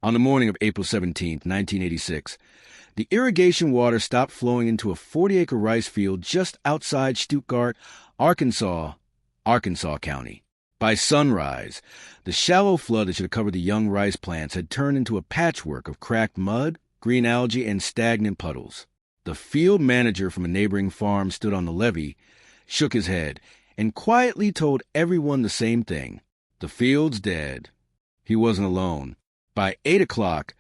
On the morning of April 17, 1986, the irrigation water stopped flowing into a 40-acre rice field just outside Stuttgart, Arkansas County. By sunrise, the shallow flood that should have covered the young rice plants had turned into a patchwork of cracked mud, green algae, and stagnant puddles. The field manager from a neighboring farm stood on the levee, shook his head, and quietly told everyone the same thing. The field's dead. He wasn't alone. By 8 o'clock,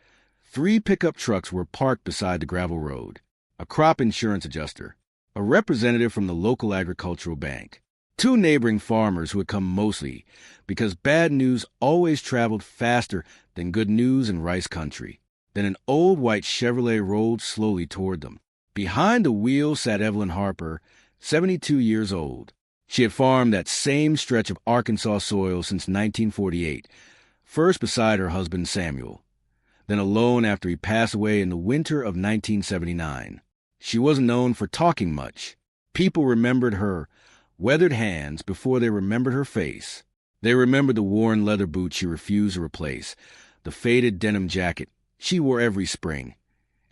3 pickup trucks were parked beside the gravel road, a crop insurance adjuster, a representative from the local agricultural bank, 2 neighboring farmers who had come mostly because bad news always traveled faster than good news in rice country. Then an old white Chevrolet rolled slowly toward them. Behind the wheel sat Evelyn Harper, 72 years old. She had farmed that same stretch of Arkansas soil since 1948, first beside her husband Samuel, then alone after he passed away in the winter of 1979. She wasn't known for talking much. People remembered her weathered hands before they remembered her face. They remembered the worn leather boots she refused to replace, the faded denim jacket she wore every spring,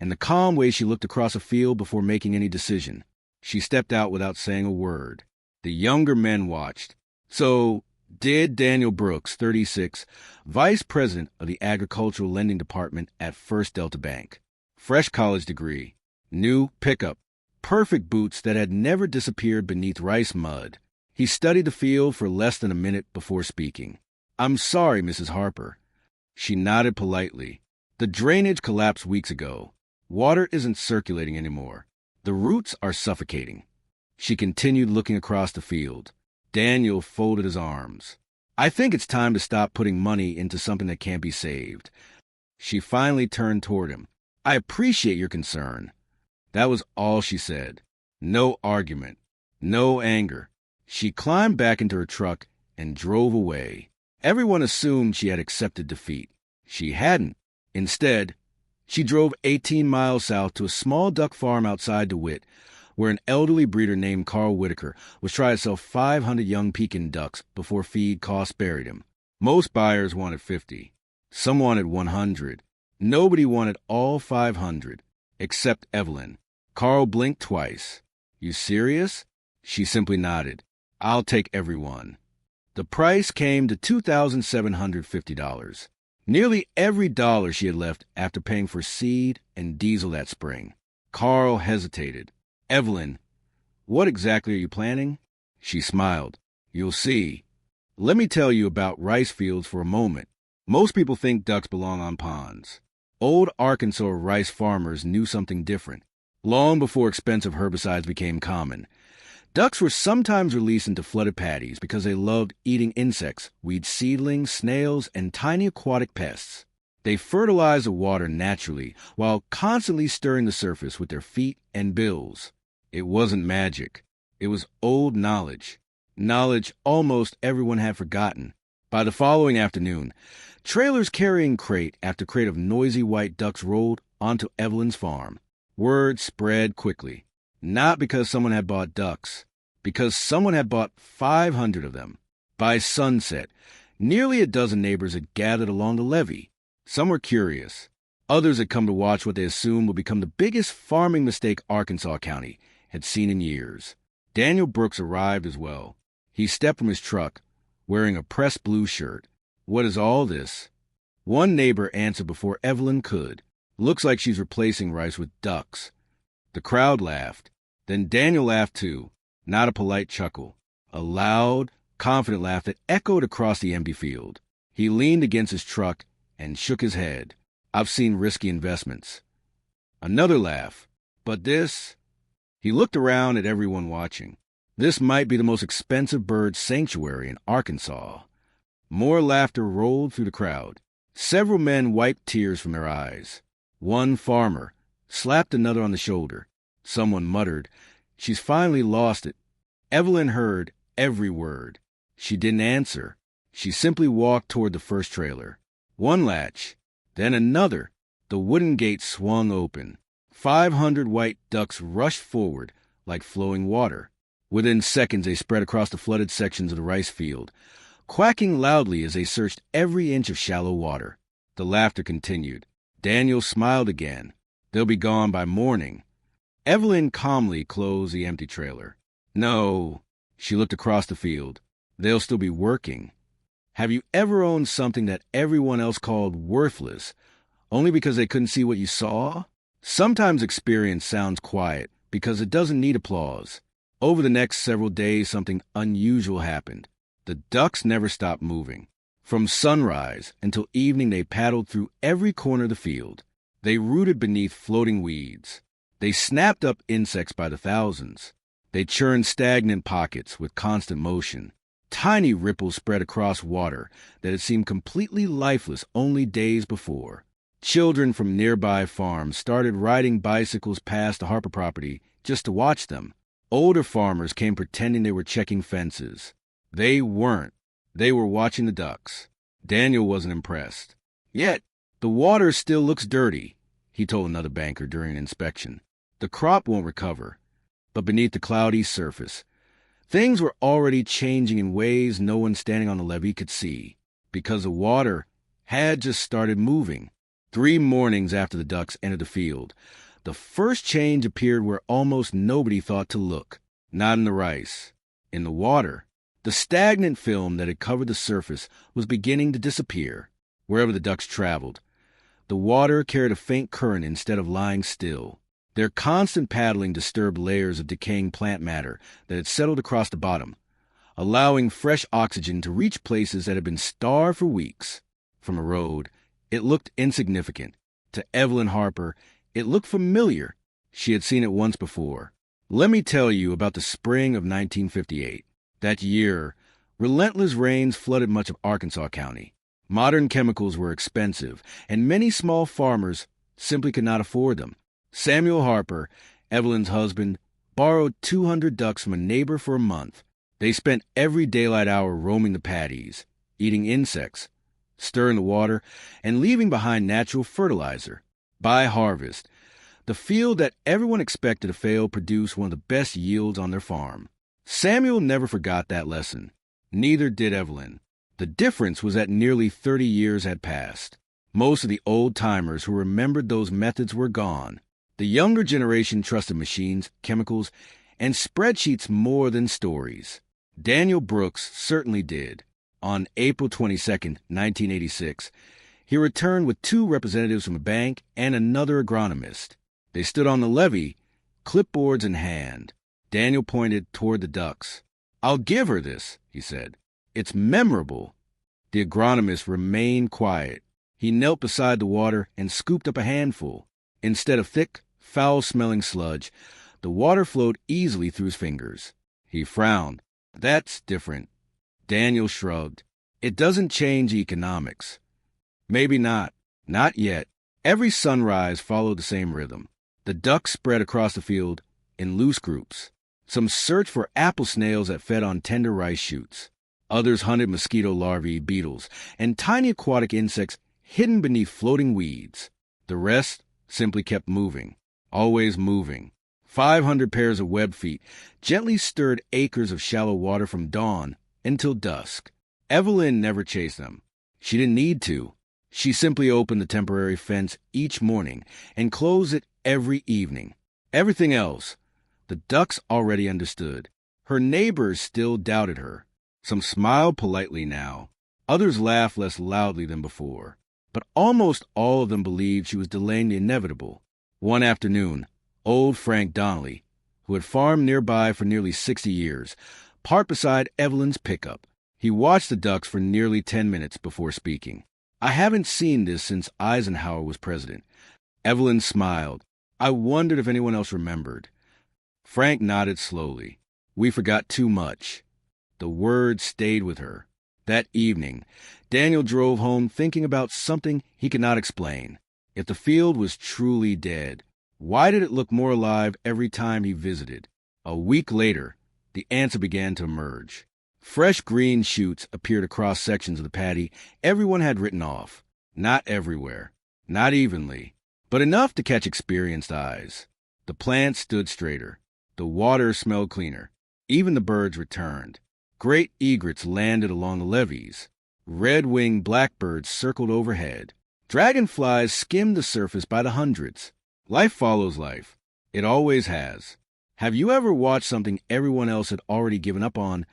and the calm way she looked across a field before making any decision. She stepped out without saying a word. The younger men watched. So did Daniel Brooks, 36, vice president of the agricultural lending department at First Delta Bank. Fresh college degree, new pickup, perfect boots that had never disappeared beneath rice mud. He studied the field for less than a minute before speaking. "I'm sorry, Mrs. Harper." She nodded politely. "The drainage collapsed weeks ago. Water isn't circulating anymore. The roots are suffocating." She continued looking across the field. Daniel folded his arms. "I think it's time to stop putting money into something that can't be saved." She finally turned toward him. "I appreciate your concern." That was all she said. No argument. No anger. She climbed back into her truck and drove away. Everyone assumed she had accepted defeat. She hadn't. Instead, she drove 18 miles south to a small duck farm outside DeWitt, where an elderly breeder named Carl Whitaker was trying to sell 500 young Pekin ducks before feed costs buried him. Most buyers wanted 50. Some wanted 100. Nobody wanted all 500, except Evelyn. Carl blinked twice. "You serious?" She simply nodded. "I'll take every one." The price came to $2,750. Nearly every dollar she had left after paying for seed and diesel that spring. Carl hesitated. "Evelyn, what exactly are you planning?" She smiled. "You'll see. Let me tell you about rice fields for a moment. Most people think ducks belong on ponds. Old Arkansas rice farmers knew something different. Long before expensive herbicides became common, ducks were sometimes released into flooded paddies because they loved eating insects, weed seedlings, snails, and tiny aquatic pests. They fertilized the water naturally while constantly stirring the surface with their feet and bills. It wasn't magic. It was old knowledge. Knowledge almost everyone had forgotten. By the following afternoon, trailers carrying crate after crate of noisy white ducks rolled onto Evelyn's farm. Word spread quickly. Not because someone had bought ducks, because someone had bought 500 of them. By sunset, nearly a dozen neighbors had gathered along the levee. Some were curious. Others had come to watch what they assumed would become the biggest farming mistake Arkansas County had seen in years. Daniel Brooks arrived as well. He stepped from his truck, wearing a pressed blue shirt. "What is all this?" One neighbor answered before Evelyn could. "Looks like she's replacing rice with ducks." The crowd laughed. Then Daniel laughed too, not a polite chuckle. A loud, confident laugh that echoed across the empty field. He leaned against his truck and shook his head. "I've seen risky investments." Another laugh. "But this..." He looked around at everyone watching. "This might be the most expensive bird sanctuary in Arkansas." More laughter rolled through the crowd. Several men wiped tears from their eyes. One farmer slapped another on the shoulder. Someone muttered, "She's finally lost it." Evelyn heard every word. She didn't answer. She simply walked toward the first trailer. One latch, then another. The wooden gate swung open. 500 white ducks rushed forward like flowing water. Within seconds, they spread across the flooded sections of the rice field, quacking loudly as they searched every inch of shallow water. The laughter continued. Daniel smiled again. They'll be gone by morning. Evelyn calmly closed the empty trailer. No, she looked across the field. They'll still be working. Have you ever owned something that everyone else called worthless, only because they couldn't see what you saw? Sometimes experience sounds quiet because it doesn't need applause. Over the next several days, something unusual happened. The ducks never stopped moving. From sunrise until evening, they paddled through every corner of the field. They rooted beneath floating weeds. They snapped up insects by the thousands. They churned stagnant pockets with constant motion. Tiny ripples spread across water that had seemed completely lifeless only days before. Children from nearby farms started riding bicycles past the Harper property just to watch them. Older farmers came pretending they were checking fences. They weren't. They were watching the ducks. Daniel wasn't impressed. Yet, the water still looks dirty, he told another banker during an inspection. The crop won't recover. But beneath the cloudy surface, things were already changing in ways no one standing on the levee could see, because the water had just started moving. 3 mornings after the ducks entered the field, the first change appeared where almost nobody thought to look. Not in the rice. In the water. The stagnant film that had covered the surface was beginning to disappear. Wherever the ducks traveled, the water carried a faint current instead of lying still. Their constant paddling disturbed layers of decaying plant matter that had settled across the bottom, allowing fresh oxygen to reach places that had been starved for weeks. From a road, it looked insignificant. To Evelyn Harper, it looked familiar. She had seen it once before. Let me tell you about the spring of 1958. That year, relentless rains flooded much of Arkansas County. Modern chemicals were expensive, and many small farmers simply could not afford them. Samuel Harper, Evelyn's husband, borrowed 200 ducks from a neighbor for a month. They spent every daylight hour roaming the paddies, eating insects, stirring the water, and leaving behind natural fertilizer. By harvest, the field that everyone expected to fail produced one of the best yields on their farm. Samuel never forgot that lesson. Neither did Evelyn. The difference was that nearly 30 years had passed. Most of the old-timers who remembered those methods were gone. The younger generation trusted machines, chemicals, and spreadsheets more than stories. Daniel Brooks certainly did. On April 22, 1986, he returned with 2 representatives from a bank and another agronomist. They stood on the levee, clipboards in hand. Daniel pointed toward the ducks. "I'll give her this," he said. "It's memorable." The agronomist remained quiet. He knelt beside the water and scooped up a handful. Instead of thick, foul-smelling sludge, the water flowed easily through his fingers. He frowned. "That's different." Daniel shrugged. "It doesn't change economics." "Maybe not. Not yet." Every sunrise followed the same rhythm. The ducks spread across the field in loose groups. Some searched for apple snails that fed on tender rice shoots. Others hunted mosquito larvae, beetles, and tiny aquatic insects hidden beneath floating weeds. The rest simply kept moving, always moving. 500 pairs of web feet gently stirred acres of shallow water from dawn until dusk. Evelyn never chased them. She didn't need to. She simply opened the temporary fence each morning and closed it every evening. Everything else, the ducks already understood. Her neighbors still doubted her. Some smiled politely now. Others laughed less loudly than before. But almost all of them believed she was delaying the inevitable. One afternoon, old Frank Donnelly, who had farmed nearby for nearly 60 years, parked beside Evelyn's pickup. He watched the ducks for nearly 10 minutes before speaking. "I haven't seen this since Eisenhower was president." Evelyn smiled. "I wondered if anyone else remembered." Frank nodded slowly. "We forgot too much." The word stayed with her. That evening, Daniel drove home thinking about something he could not explain. If the field was truly dead, why did it look more alive every time he visited? A week later, the answer began to emerge. Fresh green shoots appeared across sections of the paddy everyone had written off. Not everywhere, not evenly, but enough to catch experienced eyes. The plants stood straighter. The water smelled cleaner. Even the birds returned. Great egrets landed along the levees. Red-winged blackbirds circled overhead. Dragonflies skimmed the surface by the hundreds. Life follows life. It always has. Have you ever watched something everyone else had already given up on,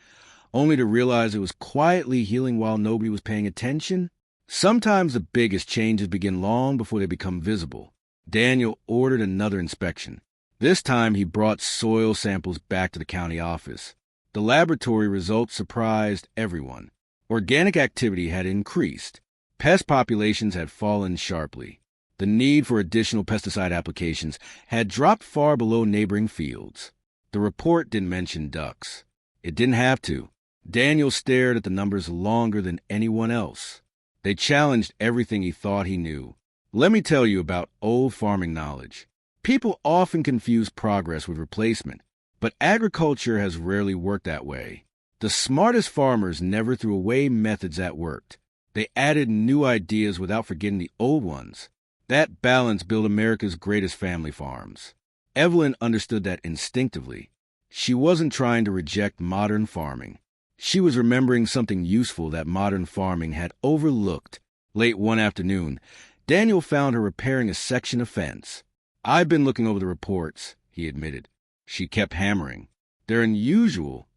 only to realize it was quietly healing while nobody was paying attention? Sometimes the biggest changes begin long before they become visible. Daniel ordered another inspection. This time he brought soil samples back to the county office. The laboratory results surprised everyone. Organic activity had increased. Pest populations had fallen sharply. The need for additional pesticide applications had dropped far below neighboring fields. The report didn't mention ducks. It didn't have to. Daniel stared at the numbers longer than anyone else. They challenged everything he thought he knew. Let me tell you about old farming knowledge. People often confuse progress with replacement, but agriculture has rarely worked that way. The smartest farmers never threw away methods that worked. They added new ideas without forgetting the old ones. That balance built America's greatest family farms. Evelyn understood that instinctively. She wasn't trying to reject modern farming. She was remembering something useful that modern farming had overlooked. Late one afternoon, Daniel found her repairing a section of fence. "I've been looking over the reports," he admitted. She kept hammering. "They're unusual."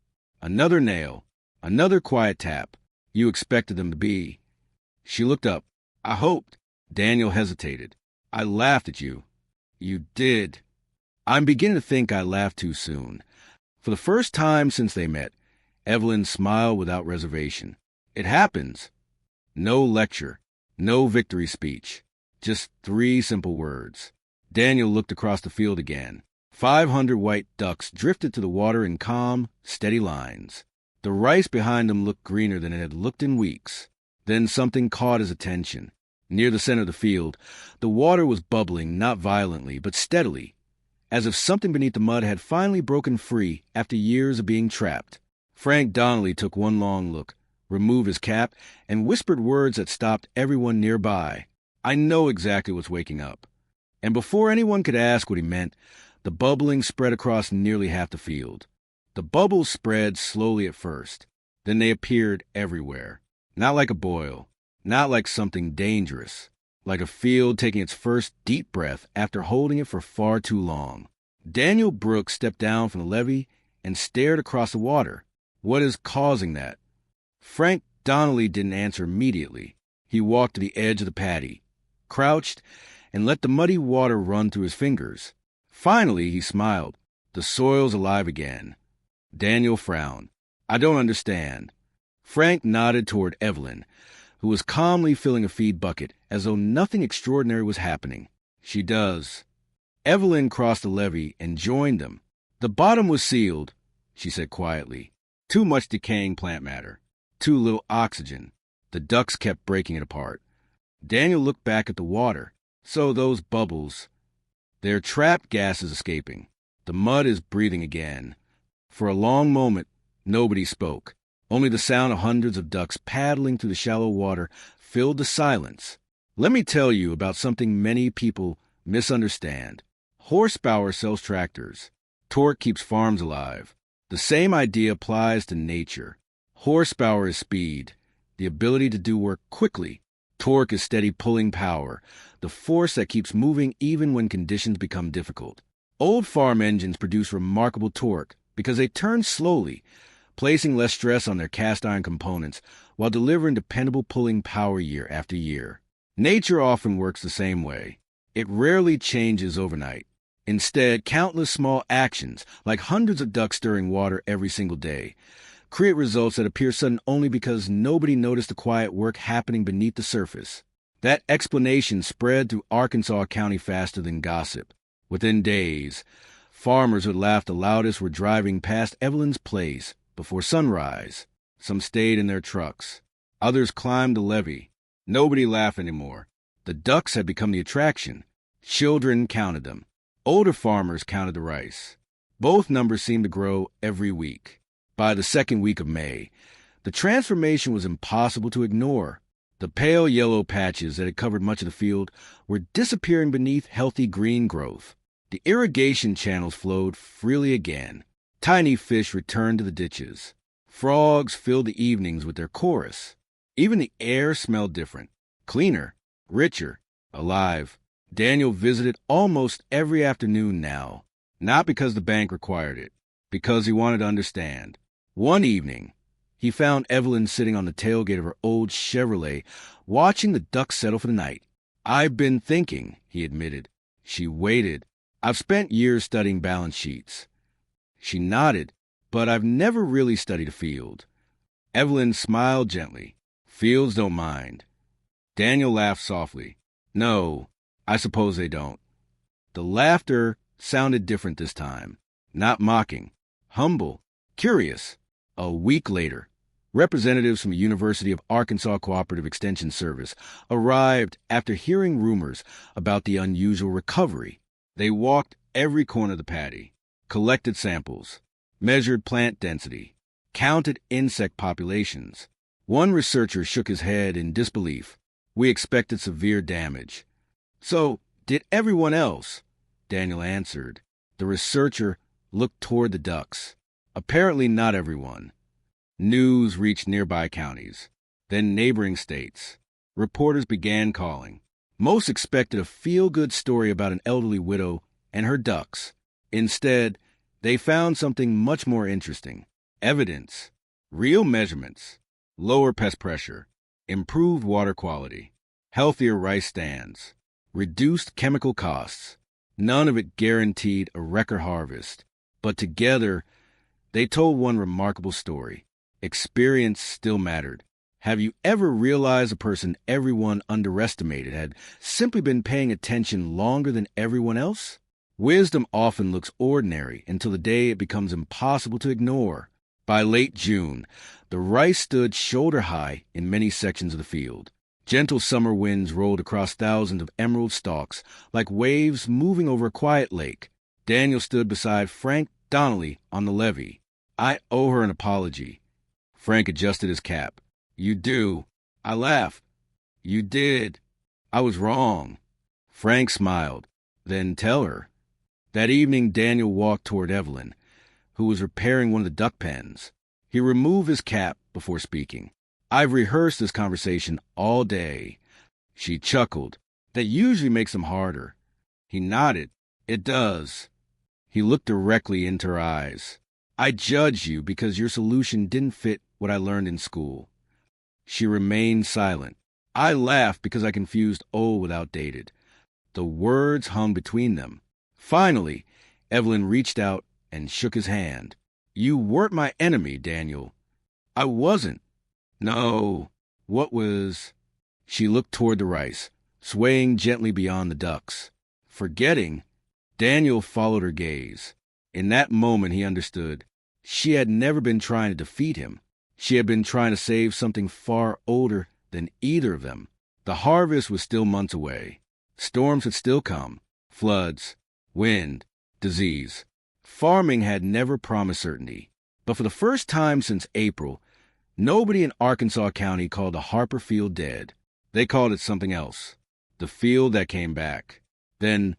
Another nail. Another quiet tap. "You expected them to be." She looked up. "I hoped." Daniel hesitated. "I laughed at you." "You did." "I'm beginning to think I laughed too soon." For the first time since they met, Evelyn smiled without reservation. "It happens." No lecture. No victory speech. Just 3 simple words. Daniel looked across the field again. 500 white ducks drifted to the water in calm, steady lines. The rice behind them looked greener than it had looked in weeks. Then something caught his attention. Near the center of the field, the water was bubbling, not violently, but steadily, as if something beneath the mud had finally broken free after years of being trapped. Frank Donnelly took one long look, removed his cap, and whispered words that stopped everyone nearby. "I know exactly what's waking up." And before anyone could ask what he meant, the bubbling spread across nearly half the field. The bubbles spread slowly at first. Then they appeared everywhere. Not like a boil. Not like something dangerous. Like a field taking its first deep breath after holding it for far too long. Daniel Brooks stepped down from the levee and stared across the water. "What is causing that?" Frank Donnelly didn't answer immediately. He walked to the edge of the paddy, crouched, and let the muddy water run through his fingers. Finally, he smiled. "The soil's alive again." Daniel frowned. "I don't understand." Frank nodded toward Evelyn, who was calmly filling a feed bucket as though nothing extraordinary was happening. "She does." Evelyn crossed the levee and joined them. "The bottom was sealed," she said quietly. "Too much decaying plant matter. Too little oxygen." The ducks kept breaking it apart. Daniel looked back at the water. "So those bubbles, they're trapped gases escaping. The mud is breathing again." For a long moment, nobody spoke. Only the sound of hundreds of ducks paddling through the shallow water filled the silence. Let me tell you about something many people misunderstand. Horsepower sells tractors. Torque keeps farms alive. The same idea applies to nature. Horsepower is speed, the ability to do work quickly. Torque is steady pulling power, the force that keeps moving even when conditions become difficult. Old farm engines produce remarkable torque because they turn slowly, placing less stress on their cast iron components while delivering dependable pulling power year after year. Nature often works the same way. It rarely changes overnight. Instead, countless small actions, like hundreds of ducks stirring water every single day, create results that appear sudden only because nobody noticed the quiet work happening beneath the surface. That explanation spread through Arkansas County faster than gossip. Within days, farmers who had laughed the loudest were driving past Evelyn's place before sunrise. Some stayed in their trucks. Others climbed the levee. Nobody laughed anymore. The ducks had become the attraction. Children counted them. Older farmers counted the rice. Both numbers seemed to grow every week. By the second week of May, the transformation was impossible to ignore. The pale yellow patches that had covered much of the field were disappearing beneath healthy green growth. The irrigation channels flowed freely again. Tiny fish returned to the ditches. Frogs filled the evenings with their chorus. Even the air smelled different, cleaner. richer, alive. Daniel visited almost every afternoon now, not because the bank required it, because he wanted to understand. One evening, he found Evelyn sitting on the tailgate of her old Chevrolet, watching the ducks settle for the night. "I've been thinking," he admitted. She waited. "I've spent years studying balance sheets." She nodded, "But I've never really studied a field." Evelyn smiled gently. "Fields don't mind." Daniel laughed softly. "No, I suppose they don't." The laughter sounded different this time. Not mocking. Humble. Curious. A week later, representatives from the University of Arkansas Cooperative Extension Service arrived after hearing rumors about the unusual recovery. They walked every corner of the paddy, collected samples, measured plant density, counted insect populations. One researcher shook his head in disbelief. "We expected severe damage." "So, did everyone else?" Daniel answered. The researcher looked toward the ducks. "Apparently not everyone." News reached nearby counties, then neighboring states. Reporters began calling. Most expected a feel-good story about an elderly widow and her ducks. Instead, they found something much more interesting. Evidence. Real measurements. Lower pest pressure. Improved water quality. Healthier rice stands. Reduced chemical costs. None of it guaranteed a record harvest. But together, they told one remarkable story. Experience still mattered. Have you ever realized a person everyone underestimated had simply been paying attention longer than everyone else? Wisdom often looks ordinary until the day it becomes impossible to ignore. By late June, the rice stood shoulder-high in many sections of the field. Gentle summer winds rolled across thousands of emerald stalks like waves moving over a quiet lake. Daniel stood beside Frank Donnelly on the levee. "I owe her an apology." Frank adjusted his cap. "You do." I laughed. "You did." "I was wrong." Frank smiled. "Then tell her." That evening, Daniel walked toward Evelyn, who was repairing one of the duck pens. He removed his cap before speaking. "I've rehearsed this conversation all day." She chuckled. "That usually makes them harder." He nodded. "It does." He looked directly into her eyes. "I judge you because your solution didn't fit what I learned in school." She remained silent. I laughed because I confused old with outdated. The words hung between them. Finally, Evelyn reached out and shook his hand. "You weren't my enemy, Daniel." "I wasn't." "No." "What was—" She looked toward the rice, swaying gently beyond the ducks. Forgetting, Daniel followed her gaze. In that moment, he understood. She had never been trying to defeat him. She had been trying to save something far older than either of them. The harvest was still months away. Storms had still come. Floods, wind, disease. Farming had never promised certainty. But for the first time since April, nobody in Arkansas County called the Harper field dead. They called it something else. The field that came back. Then,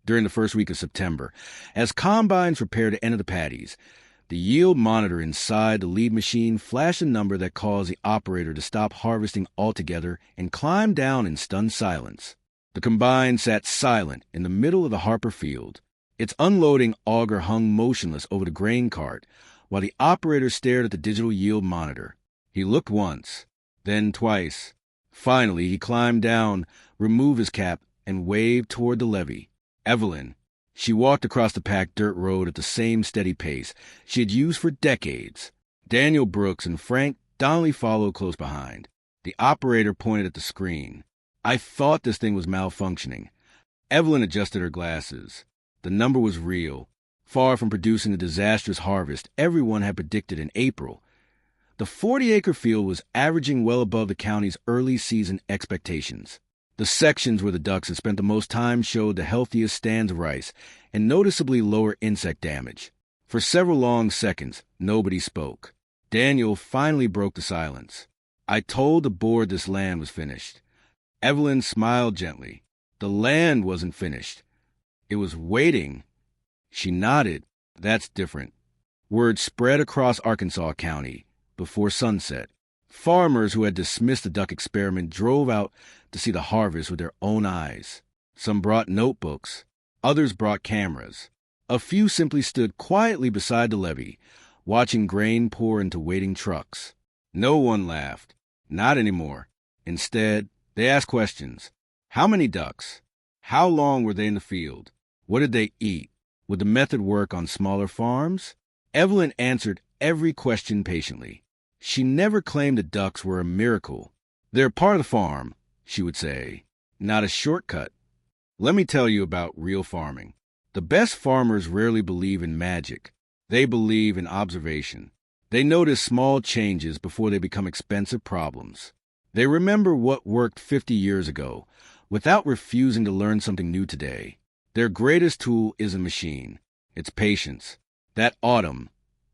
during the first week of September, as combines prepared to enter the paddies, the yield monitor inside the lead machine flashed a number that caused the operator to stop harvesting altogether and climb down in stunned silence. The combine sat silent in the middle of the Harper field. Its unloading auger hung motionless over the grain cart, while the operator stared at the digital yield monitor. He looked once, then twice. Finally, he climbed down, removed his cap, and waved toward the levee. Evelyn. She walked across the packed dirt road at the same steady pace she had used for decades. Daniel Brooks and Frank Donnelly followed close behind. The operator pointed at the screen. "I thought this thing was malfunctioning." Evelyn adjusted her glasses. The number was real, far from producing the disastrous harvest everyone had predicted in April. The 40-acre field was averaging well above the county's early season expectations. The sections where the ducks had spent the most time showed the healthiest stands of rice and noticeably lower insect damage. For several long seconds, nobody spoke. Daniel finally broke the silence. "I told the board this land was finished." Evelyn smiled gently. "The land wasn't finished. It was waiting." She nodded. "That's different." Word spread across Arkansas County before sunset. Farmers who had dismissed the duck experiment drove out to see the harvest with their own eyes. Some brought notebooks, others brought cameras. A few simply stood quietly beside the levee, watching grain pour into waiting trucks. No one laughed. Not anymore. Instead, they asked questions. How many ducks? How long were they in the field? What did they eat? Would the method work on smaller farms? Evelyn answered every question patiently. She never claimed the ducks were a miracle. They're part of the farm, she would say, not a shortcut. Let me tell you about real farming. The best farmers rarely believe in magic. They believe in observation. They notice small changes before they become expensive problems. They remember what worked 50 years ago, without refusing to learn something new today. Their greatest tool is a machine. It's patience. That autumn,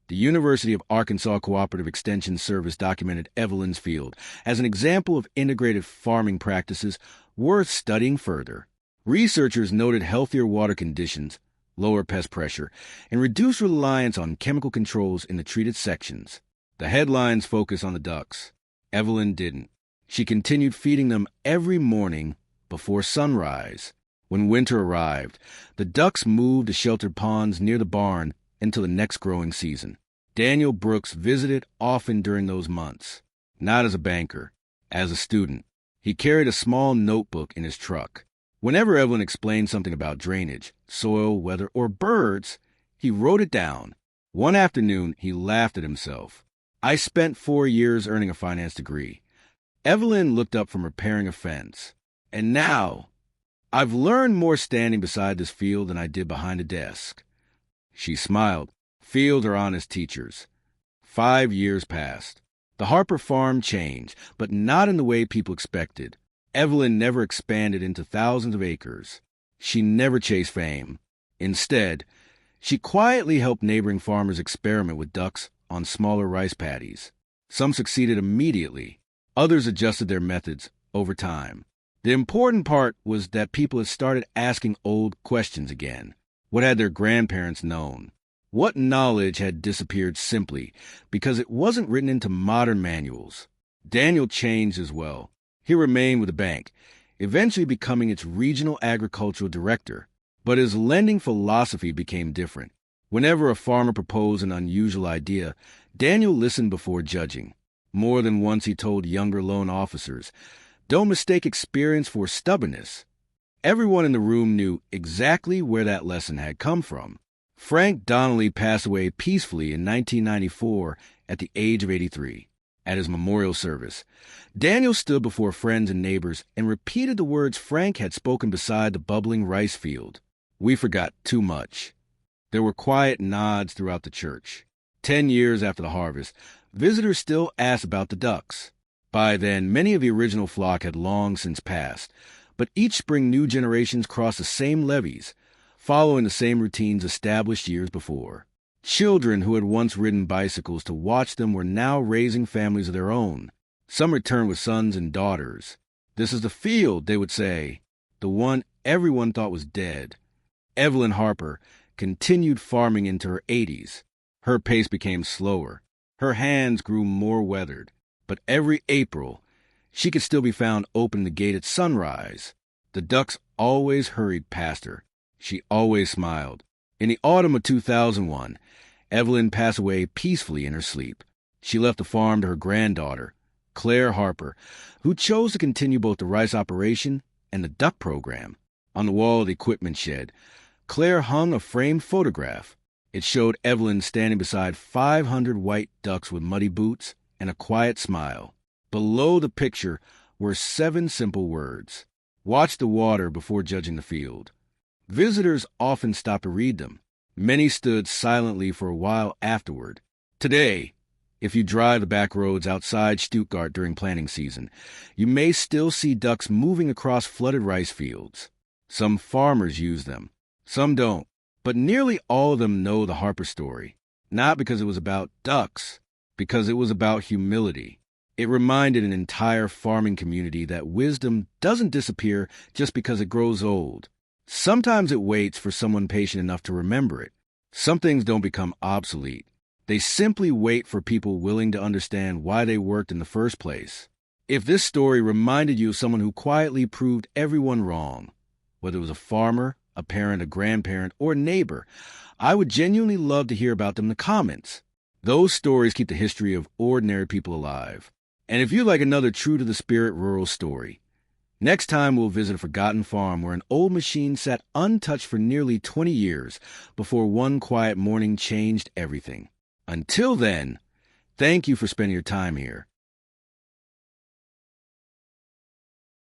the University of Arkansas Cooperative Extension Service documented Evelyn's field as an example of integrated farming practices worth studying further. Researchers noted healthier water conditions, lower pest pressure, and reduced reliance on chemical controls in the treated sections. The headlines focus on the ducks. Evelyn didn't. She continued feeding them every morning before sunrise. When winter arrived, the ducks moved to sheltered ponds near the barn until the next growing season. Daniel Brooks visited often during those months, not as a banker, as a student. He carried a small notebook in his truck. Whenever Evelyn explained something about drainage, soil, weather, or birds, he wrote it down. One afternoon, he laughed at himself. I spent 4 years earning a finance degree. Evelyn looked up from repairing a fence. And now, I've learned more standing beside this field than I did behind a desk. She smiled. Fields are honest teachers. 5 years passed. The Harper farm changed, but not in the way people expected. Evelyn never expanded into thousands of acres. She never chased fame. Instead, she quietly helped neighboring farmers experiment with ducks on smaller rice paddies. Some succeeded immediately. Others adjusted their methods over time. The important part was that people had started asking old questions again. What had their grandparents known? What knowledge had disappeared simply because it wasn't written into modern manuals? Daniel changed as well. He remained with the bank, eventually becoming its regional agricultural director. But his lending philosophy became different. Whenever a farmer proposed an unusual idea, Daniel listened before judging. More than once he told younger loan officers, "Don't mistake experience for stubbornness." Everyone in the room knew exactly where that lesson had come from. Frank Donnelly passed away peacefully in 1994 at the age of 83. At his memorial service, Daniel stood before friends and neighbors and repeated the words Frank had spoken beside the bubbling rice field. We forgot too much. There were quiet nods throughout the church. 10 years after the harvest, visitors still asked about the ducks. By then, many of the original flock had long since passed, but each spring new generations crossed the same levees, following the same routines established years before. Children who had once ridden bicycles to watch them were now raising families of their own. Some returned with sons and daughters. "This is the field," they would say, "the one everyone thought was dead." Evelyn Harper continued farming into her 80s. Her pace became slower. Her hands grew more weathered. But every April, she could still be found opening the gate at sunrise. The ducks always hurried past her. She always smiled. In the autumn of 2001, Evelyn passed away peacefully in her sleep. She left the farm to her granddaughter, Claire Harper, who chose to continue both the rice operation and the duck program. On the wall of the equipment shed, Claire hung a framed photograph. It showed Evelyn standing beside 500 white ducks with muddy boots and a quiet smile. Below the picture were 7 simple words. Watch the water before judging the field. Visitors often stopped to read them. Many stood silently for a while afterward. Today, if you drive the back roads outside Stuttgart during planting season, you may still see ducks moving across flooded rice fields. Some farmers use them. Some don't. But nearly all of them know the Harper story. Not because it was about ducks, because it was about humility. It reminded an entire farming community that wisdom doesn't disappear just because it grows old. Sometimes it waits for someone patient enough to remember it. Some things don't become obsolete. They simply wait for people willing to understand why they worked in the first place. If this story reminded you of someone who quietly proved everyone wrong, whether it was a farmer, a parent, a grandparent, or a neighbor, I would genuinely love to hear about them in the comments. Those stories keep the history of ordinary people alive. And if you'd like another true-to-the-spirit rural story, next time we'll visit a forgotten farm where an old machine sat untouched for nearly 20 years before one quiet morning changed everything. Until then, thank you for spending your time here.